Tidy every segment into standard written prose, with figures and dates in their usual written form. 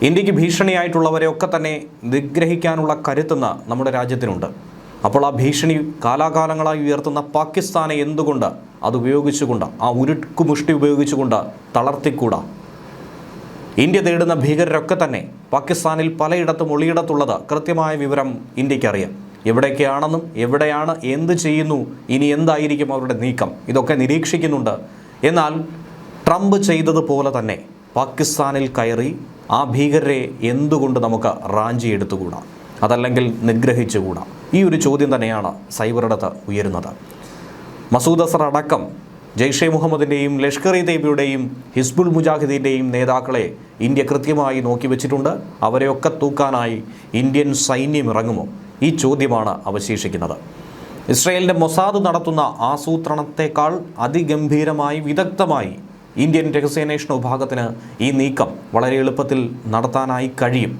ഇന്ത്യക്ക് ഭീഷണിയായിട്ടുള്ളവരെയൊക്കെ തന്നെ നിഗ്രഹിക്കാനുള്ള കരുത്തുന്ന നമ്മുടെ രാജ്യത്തിനുണ്ട്. അപ്പോൾ ആ ഭീഷണി കാലാകാലങ്ങളായി ഉയർത്തുന്ന പാകിസ്ഥാനെ എന്തുകൊണ്ട് അത് ഉപയോഗിച്ചുകൊണ്ട്, ആ ഉരുക്കുമുഷ്ടി ഉപയോഗിച്ചുകൊണ്ട് തളർത്തിക്കൂടാ? ഇന്ത്യ തേടുന്ന ഭീകരരൊക്കെ തന്നെ പാകിസ്ഥാനിൽ പലയിടത്തും ഒളിയിടത്തുള്ളത് കൃത്യമായ വിവരം ഇന്ത്യക്കറിയാം. എവിടെയൊക്കെയാണെന്നും എവിടെയാണ്, എന്ത് ചെയ്യുന്നു, ഇനി എന്തായിരിക്കും അവരുടെ നീക്കം, ഇതൊക്കെ നിരീക്ഷിക്കുന്നുണ്ട്. എന്നാൽ ട്രംപ് ചെയ്തതുപോലെ തന്നെ പാകിസ്ഥാനിൽ കയറി ആ ഭീകരരെ എന്തുകൊണ്ട് നമുക്ക് റാഞ്ചിയെടുത്തുകൂടാ, അതല്ലെങ്കിൽ നിഗ്രഹിച്ചുകൂടാ? ഈ ഒരു ചോദ്യം തന്നെയാണ് സൈബറിടത്ത് ഉയരുന്നത്. മസൂദ് അസർ അടക്കം ജെയ്ഷെ മുഹമ്മദിൻ്റെയും ലഷ്കർ ഇ തൈബയുടെയും ഹിസ്ബുൾ മുജാഹിദീൻ്റെയും നേതാക്കളെ ഇന്ത്യ കൃത്യമായി നോക്കി വെച്ചിട്ടുണ്ട്. അവരെയൊക്കെ തൂക്കാനായി ഇന്ത്യൻ സൈന്യം ഇറങ്ങുമോ? ഈ ചോദ്യമാണ് അവശേഷിക്കുന്നത്. ഇസ്രയേലിൻ്റെ മൊസാദ് നടത്തുന്ന ആസൂത്രണത്തെക്കാൾ അതിഗംഭീരമായി, വിദഗ്ധമായി ഇന്ത്യൻ രഹസ്യാന്വേഷണ വിഭാഗത്തിന് ഈ നീക്കം വളരെ എളുപ്പത്തിൽ നടത്താനായി കഴിയും.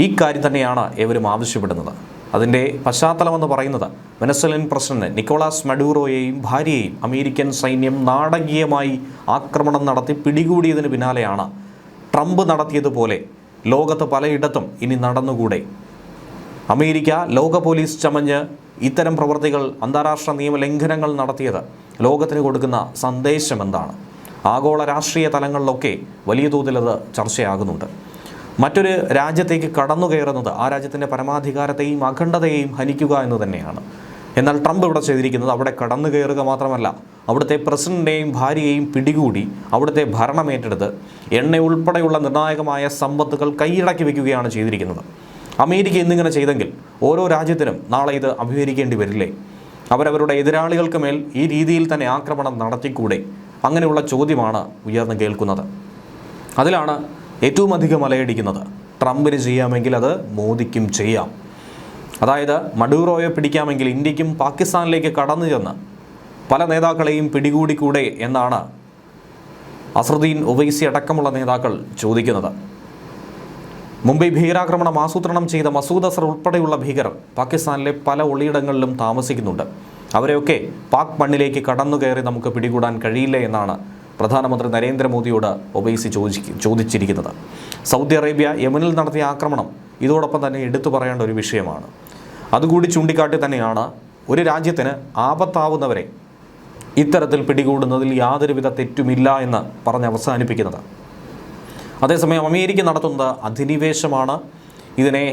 ഈ കാര്യം തന്നെയാണ് ഏവരും ആവശ്യപ്പെടുന്നത്. അതിൻ്റെ പശ്ചാത്തലമെന്ന് പറയുന്നത് വെനസ്വലൻ പ്രസിഡന്റ് നിക്കോളാസ് മഡൂറോയെയും ഭാര്യയെയും അമേരിക്കൻ സൈന്യം നാടകീയമായി ആക്രമണം നടത്തി പിടികൂടിയതിന് പിന്നാലെയാണ് ട്രംപ് നടത്തിയതുപോലെ ലോകത്ത് പലയിടത്തും ഇനി നടന്നുകൂടെ? അമേരിക്ക ലോക പോലീസ് ചമഞ്ഞ് ഇത്തരം പ്രവൃത്തികൾ, അന്താരാഷ്ട്ര നിയമലംഘനങ്ങൾ നടത്തിയത് ലോകത്തിന് കൊടുക്കുന്ന സന്ദേശം എന്താണ്? ആഗോള രാഷ്ട്രീയ തലങ്ങളിലൊക്കെ വലിയ തോതിൽ അത് ചർച്ചയാകുന്നുണ്ട്. മറ്റൊരു രാജ്യത്തേക്ക് കടന്നു കയറുന്നത് ആ രാജ്യത്തിൻ്റെ പരമാധികാരത്തെയും അഖണ്ഡതയെയും ഹനിക്കുക എന്ന് തന്നെയാണ്. എന്നാൽ ട്രംപ് ഇവിടെ ചെയ്തിരിക്കുന്നത് അവിടെ കടന്നു കയറുക മാത്രമല്ല, അവിടുത്തെ പ്രസിഡന്റിനെയും ഭാര്യയെയും പിടികൂടി അവിടുത്തെ ഭരണമേറ്റെടുത്ത് എണ്ണ ഉൾപ്പെടെയുള്ള നിർണായകമായ സമ്പത്തുകൾ കൈയടക്കി വയ്ക്കുകയാണ് ചെയ്തിരിക്കുന്നത്. അമേരിക്ക ഇന്നിങ്ങനെ ചെയ്തെങ്കിൽ ഓരോ രാജ്യത്തിനും നാളെ ഇത് അഭിമുഖീകരിക്കേണ്ടി വരില്ലേ? അവരവരുടെ എതിരാളികൾക്ക് മേൽ ഈ രീതിയിൽ തന്നെ ആക്രമണം നടത്തിക്കൂടെ? അങ്ങനെയുള്ള ചോദ്യമാണ് ഉയർന്നു കേൾക്കുന്നത്. അതിലാണ് ഏറ്റവും അധികം അലയടിക്കുന്നത്. ട്രംപിന് ചെയ്യാമെങ്കിൽ അത് മോദിക്കും ചെയ്യാം. അതായത് മഡൂറോയെ പിടിക്കാമെങ്കിൽ ഇന്ത്യക്കും പാകിസ്ഥാനിലേക്ക് കടന്നു ചെന്ന് പല നേതാക്കളെയും പിടികൂടിക്കൂടെ എന്നാണ് അസറുദ്ദീൻ ഒവൈസി അടക്കമുള്ള നേതാക്കൾ ചോദിക്കുന്നത്. മുംബൈ ഭീകരാക്രമണം ആസൂത്രണം ചെയ്ത മസൂദ് അസർ ഉൾപ്പെടെയുള്ള ഭീകരർ പാകിസ്ഥാനിലെ പല ഒളിയിടങ്ങളിലും താമസിക്കുന്നുണ്ട്. അവരെയൊക്കെ പാക് മണ്ണിലേക്ക് കടന്നു കയറി നമുക്ക് പിടികൂടാൻ കഴിയില്ല എന്നാണ് പ്രധാനമന്ത്രി നരേന്ദ്രമോദിയോട് ഒവൈസി ചോദിച്ചിരിക്കുന്നത്. സൗദി അറേബ്യ യമനിൽ നടത്തിയ ആക്രമണം ഇതോടൊപ്പം തന്നെ എടുത്തു പറയേണ്ട ഒരു വിഷയമാണ്. അതുകൂടി ചൂണ്ടിക്കാട്ടി തന്നെയാണ് ഒരു രാജ്യത്തിന് ആപത്താവുന്നവരെ ഇത്തരത്തിൽ പിടികൂടുന്നതിൽ യാതൊരുവിധ തെറ്റുമില്ല എന്ന് പറഞ്ഞ് അവസാനിപ്പിക്കുന്നത്. അതേസമയം അമേരിക്ക നടത്തുന്നത് അധിനിവേശമാണ്, ഇതിനെ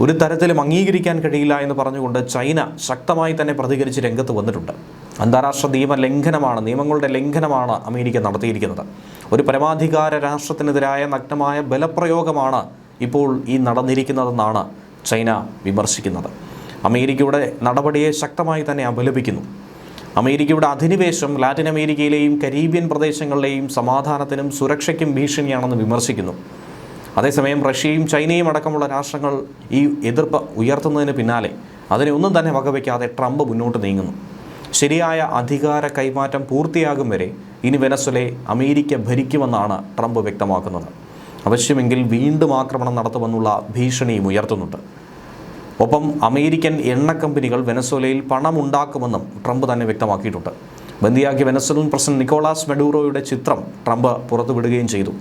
ഒരു തരത്തിലും അംഗീകരിക്കാൻ കഴിയില്ല എന്ന് പറഞ്ഞുകൊണ്ട് ചൈന ശക്തമായി തന്നെ പ്രതികരിച്ച് രംഗത്ത് വന്നിട്ടുണ്ട്. അന്താരാഷ്ട്ര നിയമങ്ങളുടെ ലംഘനമാണ് അമേരിക്ക നടത്തിയിരിക്കുന്നത്. ഒരു പരമാധികാര രാഷ്ട്രത്തിനെതിരായ നഗ്നമായ ബലപ്രയോഗമാണ് ഇപ്പോൾ ഈ നടന്നിരിക്കുന്നതെന്നാണ് ചൈന വിമർശിക്കുന്നത്. അമേരിക്കയുടെ നടപടിയെ ശക്തമായി തന്നെ അപലപിക്കുന്നു. അമേരിക്കയുടെ അധിനിവേശം ലാറ്റിൻ അമേരിക്കയിലെയും കരീബിയൻ പ്രദേശങ്ങളിലെയും സമാധാനത്തിനും സുരക്ഷയ്ക്കും ഭീഷണിയാണെന്ന് വിമർശിക്കുന്നു. അതേസമയം റഷ്യയും ചൈനയും അടക്കമുള്ള രാഷ്ട്രങ്ങൾ ഈ എതിർപ്പ് ഉയർത്തുന്നതിന് പിന്നാലെ അതിനെ ഒന്നും തന്നെ വകവയ്ക്കാതെ ട്രംപ് മുന്നോട്ട് നീങ്ങുന്നു. ശരിയായ അധികാര കൈമാറ്റം പൂർത്തിയാകും വരെ ഇനി വെനസ്വലയെ അമേരിക്ക ഭരിക്കുമെന്നാണ് ട്രംപ് വ്യക്തമാക്കുന്നത്. ആവശ്യമെങ്കിൽ വീണ്ടും ആക്രമണം നടത്തുമെന്നുള്ള ഭീഷണിയും ഉയർത്തുന്നുണ്ട്. ഒപ്പം അമേരിക്കൻ എണ്ണ കമ്പനികൾ വെനസ്വലയിൽ പണമുണ്ടാക്കുമെന്നും ട്രംപ് തന്നെ വ്യക്തമാക്കിയിട്ടുണ്ട്. ബന്ദിയാക്കിയ വെനസ്വലൻ പ്രസിഡന്റ് നിക്കോളാസ് മഡൂറോയുടെ ചിത്രം ട്രംപ് പുറത്തുവിടുകയും ചെയ്തു.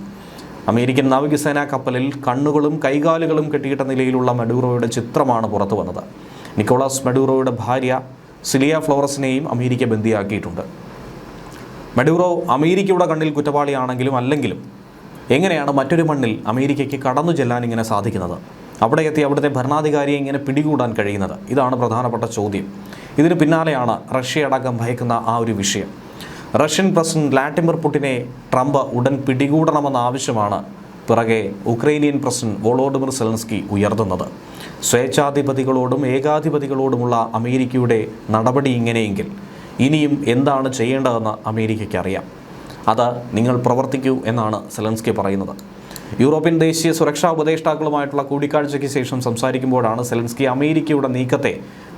അമേരിക്കൻ നാവികസേനാ കപ്പലിൽ കണ്ണുകളും കൈകാലുകളും കെട്ടിയിട്ട നിലയിലുള്ള മഡൂറോയുടെ ചിത്രമാണ് പുറത്തു വന്നത്. നിക്കോളാസ് മഡൂറോയുടെ ഭാര്യ സിലിയ ഫ്ലോറസിനെയും അമേരിക്ക ബന്ദിയാക്കിയിട്ടുണ്ട്. മഡൂറോ അമേരിക്കയുടെ കണ്ണിൽ കുറ്റവാളിയാണെങ്കിലും അല്ലെങ്കിലും എങ്ങനെയാണ് മറ്റൊരു മണ്ണിൽ അമേരിക്കയ്ക്ക് കടന്നു ചെല്ലാൻ ഇങ്ങനെ സാധിക്കുന്നത്? അവിടെ എത്തി അവിടുത്തെ ഭരണാധികാരിയെ ഇങ്ങനെ പിടികൂടാൻ കഴിയുന്നത്? ഇതാണ് പ്രധാനപ്പെട്ട ചോദ്യം. ഇതിന് പിന്നാലെയാണ് റഷ്യ അടക്കം ഭയക്കുന്ന ആ ഒരു വിഷയം. റഷ്യൻ പ്രസിഡന്റ് വ്ളാഡിമിർ പുടിനെ ട്രംപ് ഉടൻ പിടികൂടണമെന്ന ആവശ്യമാണ് പിറകെ ഉക്രൈനിയൻ പ്രസിഡന്റ് വോളോഡിമിർ സെലൻസ്കി ഉയർത്തുന്നത്. സ്വേച്ഛാധിപതികളോടും ഏകാധിപതികളോടുമുള്ള അമേരിക്കയുടെ നടപടി ഇങ്ങനെയെങ്കിൽ ഇനിയും എന്താണ് ചെയ്യേണ്ടതെന്ന് അമേരിക്കയ്ക്ക് അറിയാം. അത് നിങ്ങൾ പ്രവർത്തിക്കൂ എന്നാണ് സെലൻസ്കി പറയുന്നത്. യൂറോപ്യൻ ദേശീയ സുരക്ഷാ ഉപദേഷ്ടാക്കളുമായിട്ടുള്ള കൂടിക്കാഴ്ചയ്ക്ക് ശേഷം സംസാരിക്കുമ്പോഴാണ് സെലൻസ്കി അമേരിക്കയുടെ നീക്കത്തെ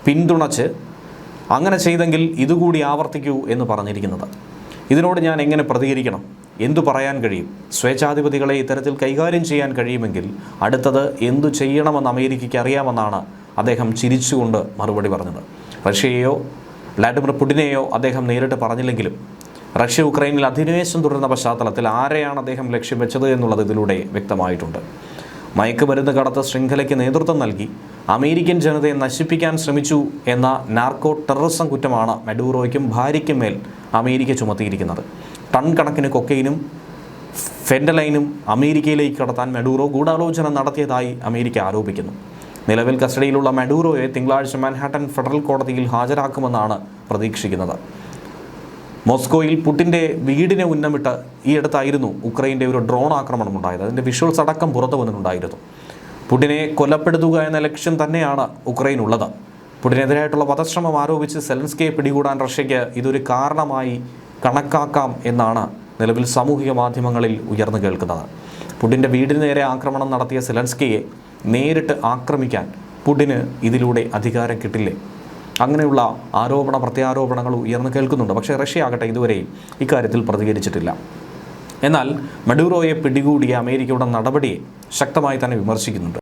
പിന്തുണച്ച് അങ്ങനെ ചെയ്തെങ്കിൽ ഇതുകൂടി ആവർത്തിക്കൂ എന്ന് പറഞ്ഞിരിക്കുന്നത്. ഇതിനോട് ഞാൻ എങ്ങനെ പ്രതികരിക്കണം? എന്തു പറയാൻ കഴിയും? സ്വേച്ഛാധിപതികളെ ഇത്തരത്തിൽ കൈകാര്യം ചെയ്യാൻ കഴിയുമെങ്കിൽ അടുത്തത് എന്തു ചെയ്യണമെന്ന് അമേരിക്കയ്ക്ക് അറിയാമെന്നാണ് അദ്ദേഹം ചിരിച്ചുകൊണ്ട് മറുപടി പറഞ്ഞത്. റഷ്യയെയോ വ്ളാഡിമിർ പുടിനെയോ അദ്ദേഹം നേരിട്ട് പറഞ്ഞില്ലെങ്കിലും റഷ്യ ഉക്രൈനിൽ അധിനിവേശം തുടരുന്ന പശ്ചാത്തലത്തിൽ ആരെയാണ് അദ്ദേഹം ലക്ഷ്യം വെച്ചത് എന്നുള്ളത് ഇതിലൂടെ വ്യക്തമായിട്ടുണ്ട്. മയക്കുമരുന്ന് കടത്ത് ശൃംഖലയ്ക്ക് നേതൃത്വം നൽകി അമേരിക്കൻ ജനതയെ നശിപ്പിക്കാൻ ശ്രമിച്ചു എന്ന നാർക്കോ ടെററിസം കുറ്റമാണ് മഡൂറോയ്ക്കും ഭാര്യയ്ക്കും മേൽ അമേരിക്ക ചുമത്തിയിരിക്കുന്നത്. ടൺ കണക്കിന് കൊക്കൈനും ഫെൻഡലൈനും അമേരിക്കയിലേക്ക് കടത്താൻ മഡൂറോ ഗൂഢാലോചന നടത്തിയതായി അമേരിക്ക ആരോപിക്കുന്നു. നിലവിൽ കസ്റ്റഡിയിലുള്ള മഡൂറോയെ തിങ്കളാഴ്ച മാൻഹാട്ടൻ ഫെഡറൽ കോടതിയിൽ ഹാജരാക്കുമെന്നാണ് പ്രതീക്ഷിക്കുന്നത്. മോസ്കോയിൽ പുടിൻ്റെ വീടിനെ ഉന്നമിട്ട് ഈ അടുത്തായിരുന്നു ഉക്രൈൻ്റെ ഒരു ഡ്രോൺ ആക്രമണം ഉണ്ടായത്. അതിൻ്റെ വിഷ്വൽസ് അടക്കം പുറത്തു വന്നിട്ടുണ്ടായിരുന്നു. പുടിനെ കൊലപ്പെടുത്തുക എന്ന ലക്ഷ്യം തന്നെയാണ് ഉക്രൈനുള്ളത്. പുടിനെതിരായിട്ടുള്ള വധശ്രമം ആരോപിച്ച് സെലൻസ്കിയെ പിടികൂടാൻ റഷ്യയ്ക്ക് ഇതൊരു കാരണമായി കണക്കാക്കാം എന്നാണ് നിലവിൽ സാമൂഹിക മാധ്യമങ്ങളിൽ ഉയർന്നു കേൾക്കുന്നത്. പുടിൻ്റെ വീടിന് നേരെ ആക്രമണം നടത്തിയ സെലൻസ്കിയെ നേരിട്ട് ആക്രമിക്കാൻ പുടിന് ഇതിലൂടെ അധികാരം കിട്ടില്ലേ? അങ്ങനെയുള്ള പ്രത്യാരോപണങ്ങൾ ഉയർന്നു കേൾക്കുന്നുണ്ട്. പക്ഷേ റഷ്യ ആകട്ടെ ഇതുവരെയും ഇക്കാര്യത്തിൽ പ്രതികരിച്ചിട്ടില്ല. എന്നാൽ മഡൂറോയെ പിടികൂടിയ അമേരിക്കയുടെ നടപടിയെ ശക്തമായി തന്നെ വിമർശിക്കുന്നുണ്ട്.